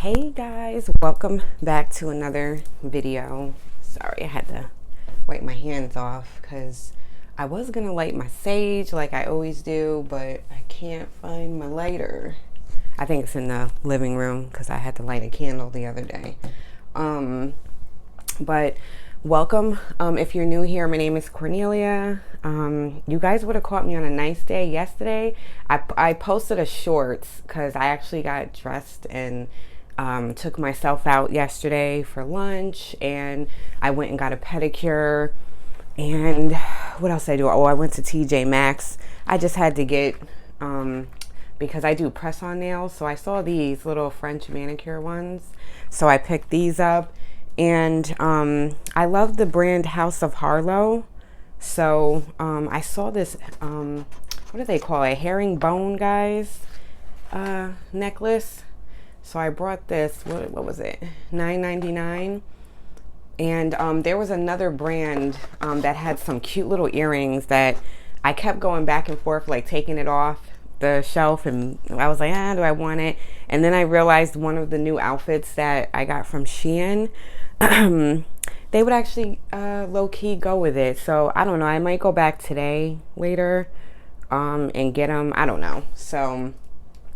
Hey guys, welcome back to another video. Sorry, I had to wipe my hands off because I was gonna light my sage like I always do, but I can't find my lighter. I think it's in the living room because I had to light a candle the other day. But welcome. If you're new here, my name is Cornelia. You guys would have caught me on a nice day yesterday. I posted a shorts because I actually got dressed and took myself out yesterday for lunch, and I went and got a pedicure. And what else did I do? Oh, I went to TJ Maxx. I just had to get because I do press-on nails, so I saw these little French manicure ones, so I picked these up. And I love the brand House of Heylooo. So I saw this, what do they call it? Herringbone, guys, necklace. So I brought this, what was it? $9.99. And there was another brand that had some cute little earrings that I kept going back and forth, like taking it off the shelf, and I was like, do I want it? And then I realized one of the new outfits that I got from Shein, they would actually low-key go with it. So I don't know, I might go back today later and get them. I don't know. So,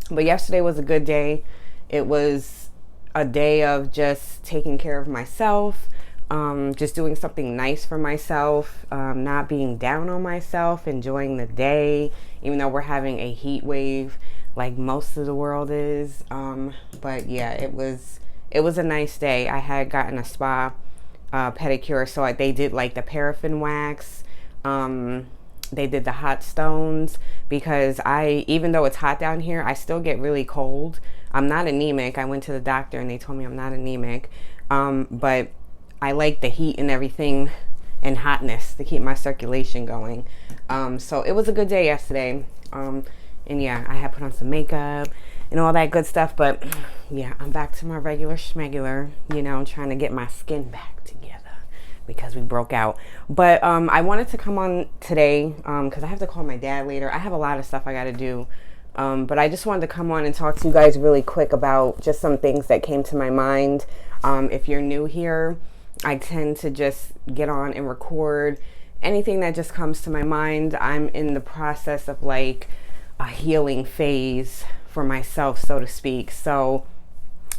but yesterday was a good day. It was a day of just taking care of myself, just doing something nice for myself, not being down on myself, enjoying the day, even though we're having a heat wave like most of the world is. But yeah, it was a nice day. I had gotten a spa pedicure, so they did like the paraffin wax. They did the hot stones because even though it's hot down here, I still get really cold. I'm not anemic. I went to the doctor and they told me I'm not anemic. But I like the heat and everything and hotness to keep my circulation going. So it was a good day yesterday. And yeah, I had put on some makeup and all that good stuff. But yeah, I'm back to my regular schmegular, trying to get my skin back together because we broke out. But I wanted to come on today because I have to call my dad later. I have a lot of stuff I got to do. But I just wanted to come on and talk to you guys really quick about just some things that came to my mind. If you're new here, I tend to just get on and record anything that just comes to my mind. I'm in the process of like a healing phase for myself, so to speak. So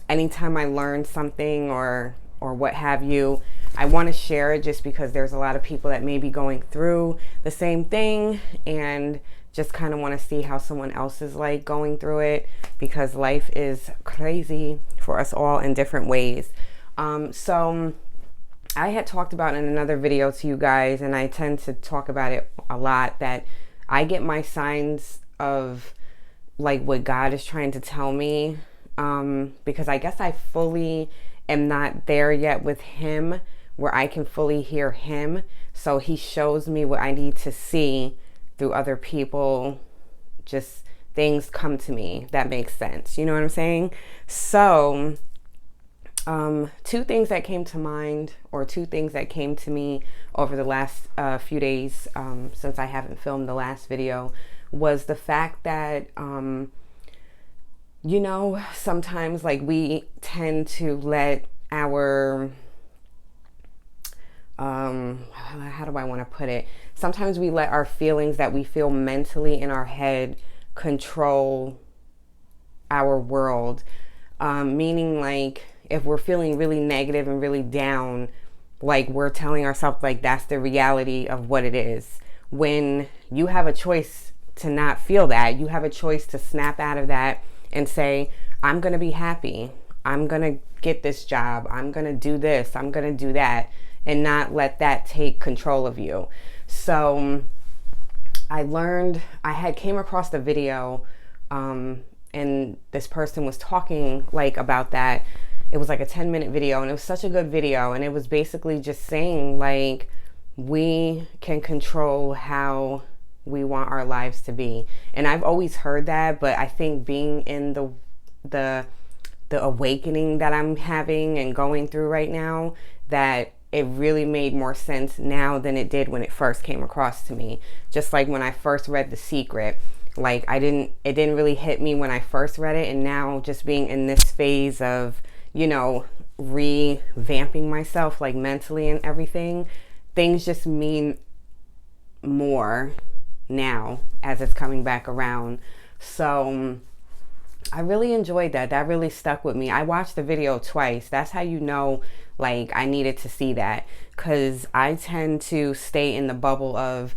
anytime I learn something or what have you, I want to share it just because there's a lot of people that may be going through the same thing and just kind of want to see how someone else is like going through it, because life is crazy for us all in different ways. So I had talked about in another video to you guys, and I tend to talk about it a lot, that I get my signs of like what God is trying to tell me, because I guess I fully am not there yet with him where I can fully hear him. So he shows me what I need to see through other people. Just things come to me that makes sense. You know what I'm saying? So two things that came to mind, or two things that came to me over the last few days since I haven't filmed the last video, was the fact that sometimes like we tend to let our how do I want to put it? Sometimes we let our feelings that we feel mentally in our head control our world. Meaning like if we're feeling really negative and really down, like we're telling ourselves like that's the reality of what it is. When you have a choice to not feel that, you have a choice to snap out of that and say, I'm going to be happy. I'm going to get this job. I'm going to do this. I'm going to do that. And not let that take control of you. So I came across the video and this person was talking like about that. It was like a 10-minute video, and it was such a good video. And it was basically just saying like we can control how we want our lives to be. And I've always heard that, but I think being in the awakening that I'm having and going through right now, that it really made more sense now than it did when it first came across to me. Just like when I first read The Secret. Like it didn't really hit me when I first read it. And now just being in this phase of, revamping myself, like mentally and everything, things just mean more now as it's coming back around. So I really enjoyed that. That really stuck with me. I watched the video twice. That's how you know, like, I needed to see that, because I tend to stay in the bubble of,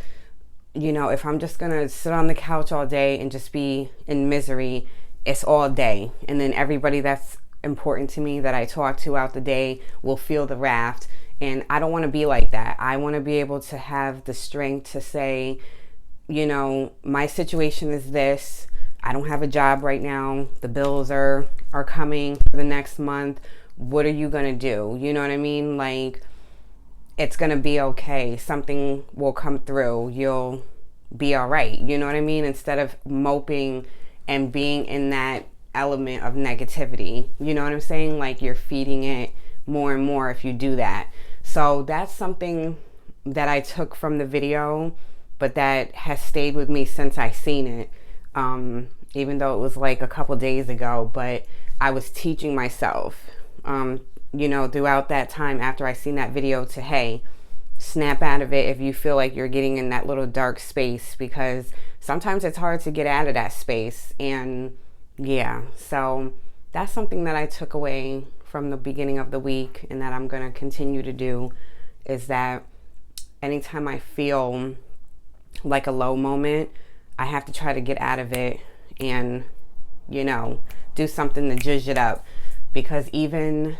if I'm just going to sit on the couch all day and just be in misery, it's all day. And then everybody that's important to me that I talk to out the day will feel the raft. And I don't want to be like that. I want to be able to have the strength to say, my situation is this. I don't have a job right now. The bills are coming for the next month. What are you going to do? You know what I mean? Like, it's going to be okay. Something will come through. You'll be all right. You know what I mean? Instead of moping and being in that element of negativity. You know what I'm saying? Like, you're feeding it more and more if you do that. So that's something that I took from the video, but that has stayed with me since I seen it. Even though it was like a couple days ago, but I was teaching myself, throughout that time after I seen that video to, hey, snap out of it if you feel like you're getting in that little dark space, because sometimes it's hard to get out of that space. And yeah, so that's something that I took away from the beginning of the week, and that I'm going to continue to do, is that anytime I feel like a low moment, I have to try to get out of it and, do something to zhuzh it up. Because even,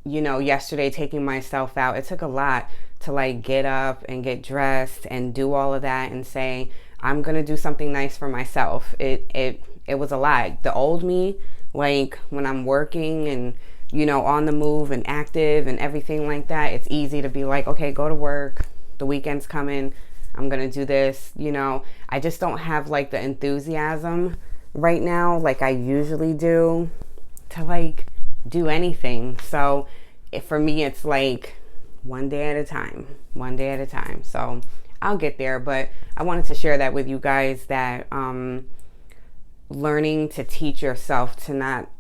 yesterday taking myself out, it took a lot to like get up and get dressed and do all of that and say, I'm going to do something nice for myself. It was a lot. The old me, like when I'm working and, on the move and active and everything like that, it's easy to be like, okay, go to work. The weekend's coming. I'm going to do this. I just don't have like the enthusiasm right now like I usually do to like do anything. So for me, it's like one day at a time. So I'll get there. But I wanted to share that with you guys, that learning to teach yourself to not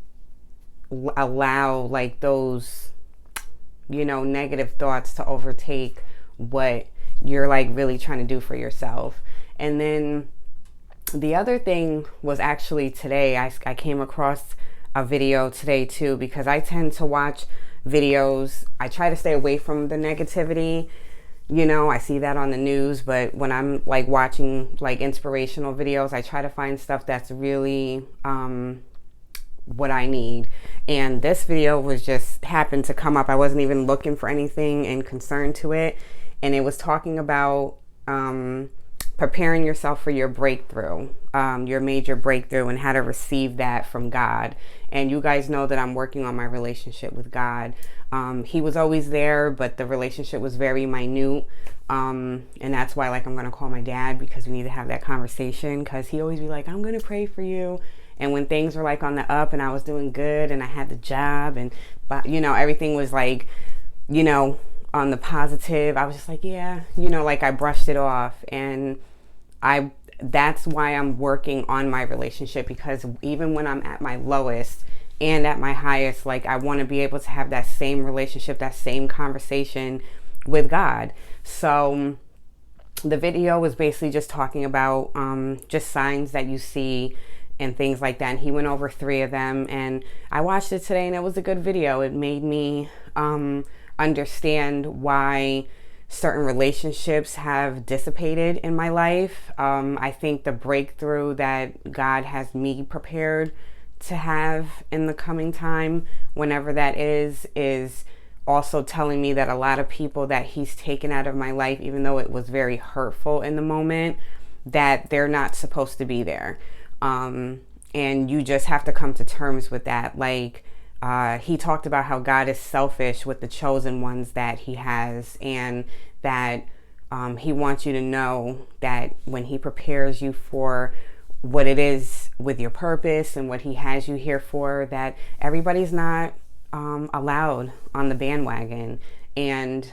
allow like those, negative thoughts to overtake what you're like really trying to do for yourself. And then the other thing was actually today, I came across a video today too, because I tend to watch videos. I try to stay away from the negativity. I see that on the news, but when I'm like watching like inspirational videos, I try to find stuff that's really what I need. And this video was just happened to come up. I wasn't even looking for anything in concern to it. And it was talking about preparing yourself for your breakthrough, your major breakthrough, and how to receive that from God. And you guys know that I'm working on my relationship with God. He was always there, but the relationship was very minute. And that's why, like, I'm going to call my dad, because we need to have that conversation, because he always be like, I'm going to pray for you. And when things were like on the up and I was doing good and I had the job and, everything was like, on the positive, I was just like, yeah, like I brushed it off. And that's why I'm working on my relationship, because even when I'm at my lowest and at my highest, like I want to be able to have that same relationship, that same conversation with God. So the video was basically just talking about just signs that you see and things like that. And he went over 3 of them, and I watched it today, and it was a good video. It made me understand why certain relationships have dissipated in my life. I think the breakthrough that God has me prepared to have in the coming time, whenever that is also telling me that a lot of people that he's taken out of my life, even though it was very hurtful in the moment, that they're not supposed to be there. And you just have to come to terms with that. Like, he talked about how God is selfish with the chosen ones that he has, and that he wants you to know that when he prepares you for what it is with your purpose and what he has you here for, that everybody's not allowed on the bandwagon. And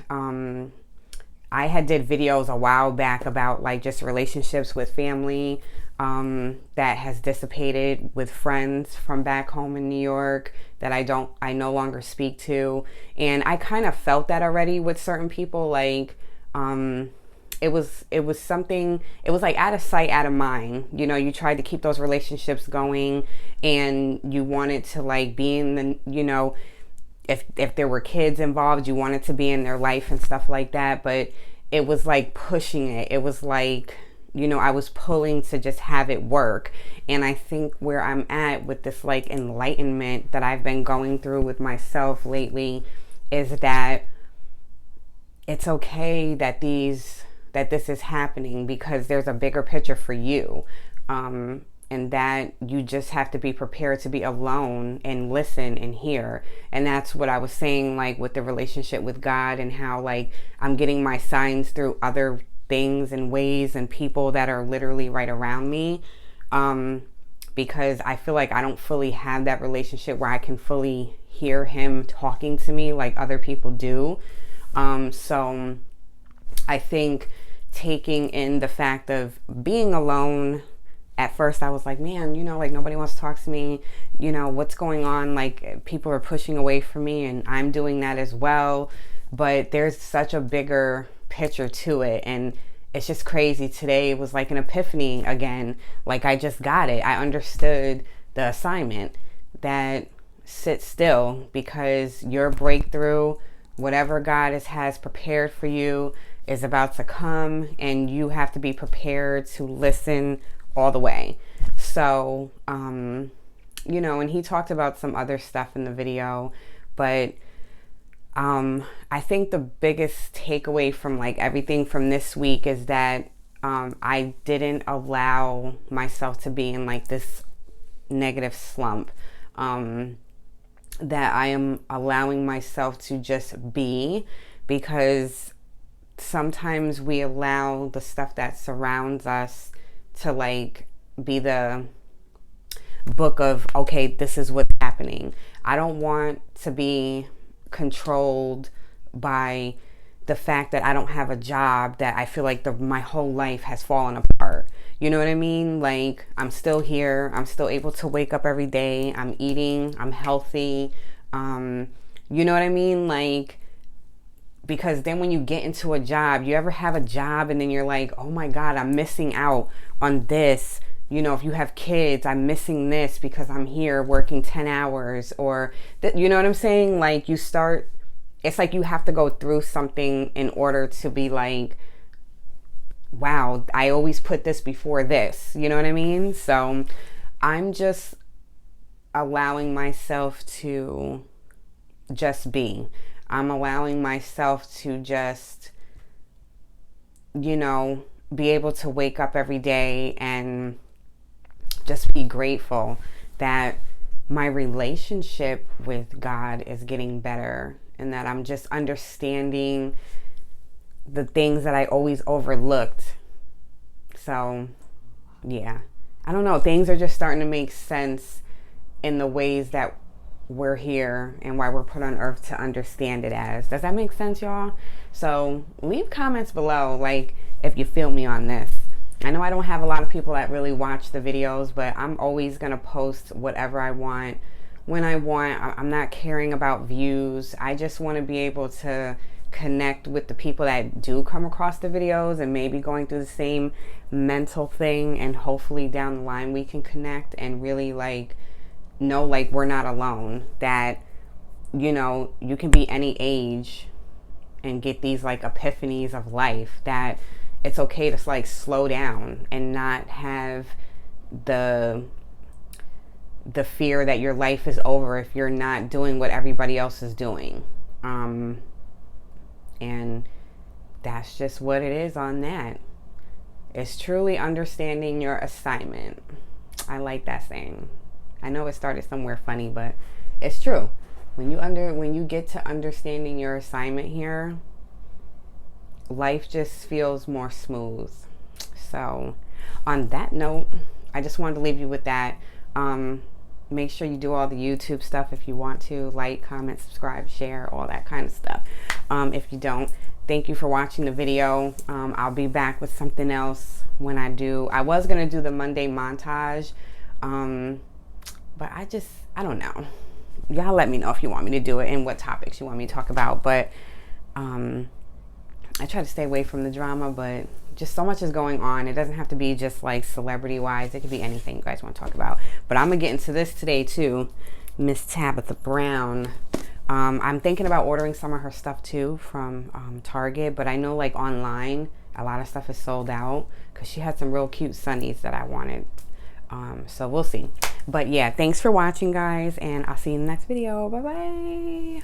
I had did videos a while back about like just relationships with family that has dissipated, with friends from back home in New York that I no longer speak to. And I kind of felt that already with certain people. Like, it was something, it was like out of sight, out of mind. You know, you tried to keep those relationships going, and you wanted to like be in the, you know, if there were kids involved, you wanted to be in their life and stuff like that. But it was like pushing it. It was like, you know, I was pulling to just have it work. And I think where I'm at with this like enlightenment that I've been going through with myself lately is that it's okay that this is happening, because there's a bigger picture for you. And that you just have to be prepared to be alone and listen and hear. And that's what I was saying, like with the relationship with God, and how like I'm getting my signs through other things and ways and people that are literally right around me. Because I feel like I don't fully have that relationship where I can fully hear him talking to me like other people do. So I think taking in the fact of being alone, at first I was like, man, you know, like nobody wants to talk to me, you know, what's going on? Like people are pushing away from me, and I'm doing that as well. But there's such a bigger picture to it. And it's just crazy. Today was like an epiphany again. Like I just got it. I understood the assignment that sit still, because your breakthrough, whatever God has prepared for you, is about to come, and you have to be prepared to listen all the way. So, you know, and he talked about some other stuff in the video, but I think the biggest takeaway from like everything from this week is that I didn't allow myself to be in like this negative slump, that I am allowing myself to just be, because sometimes we allow the stuff that surrounds us to like be the book of, okay, this is what's happening. I don't want to be controlled by the fact that I don't have a job, that I feel like my whole life has fallen apart. You know what I mean? Like I'm still here. I'm still able to wake up every day. I'm eating. I'm healthy. You know what I mean? Like, because then when you get into a job, you ever have a job and then you're like, oh my God, I'm missing out on this. You know, if you have kids, I'm missing this because I'm here working 10 hours or you know what I'm saying? Like you start, it's like you have to go through something in order to be like, wow, I always put this before this. You know what I mean? So I'm just allowing myself to just be. I'm allowing myself to just, you know, be able to wake up every day and just be grateful that my relationship with God is getting better, and that I'm just understanding the things that I always overlooked. So, yeah, I don't know. Things are just starting to make sense in the ways that we're here and why we're put on earth to understand it as. Does that make sense, y'all? So leave comments below, like, if you feel me on this. I know I don't have a lot of people that really watch the videos, but I'm always going to post whatever I want, when I want. I'm not caring about views. I just want to be able to connect with the people that do come across the videos and maybe going through the same mental thing, and hopefully down the line we can connect and really like know like we're not alone, that, you know, you can be any age and get these like epiphanies of life, that it's okay to like slow down and not have the fear that your life is over if you're not doing what everybody else is doing. And that's just what it is on that. It's truly understanding your assignment. I like that saying. I know it started somewhere funny, but it's true. When you get to understanding your assignment here, life just feels more smooth. So on that note, I just wanted to leave you with that. Make sure you do all the YouTube stuff if you want to. Like, comment, subscribe, share, all that kind of stuff. If you don't, Thank you for watching the video. I'll be back with something else when I do. I was going to do the Monday montage, but I don't know. Y'all let me know if you want me to do it and what topics you want me to talk about. But I try to stay away from the drama, but just so much is going on. It doesn't have to be just like celebrity wise. It could be anything you guys want to talk about. But I'm gonna get into this today too. Miss Tabitha Brown. I'm thinking about ordering some of her stuff too from Target, but I know like online a lot of stuff is sold out because she had some real cute sunnies that I wanted. So we'll see. But yeah, thanks for watching, guys, and I'll see you in the next video. Bye bye.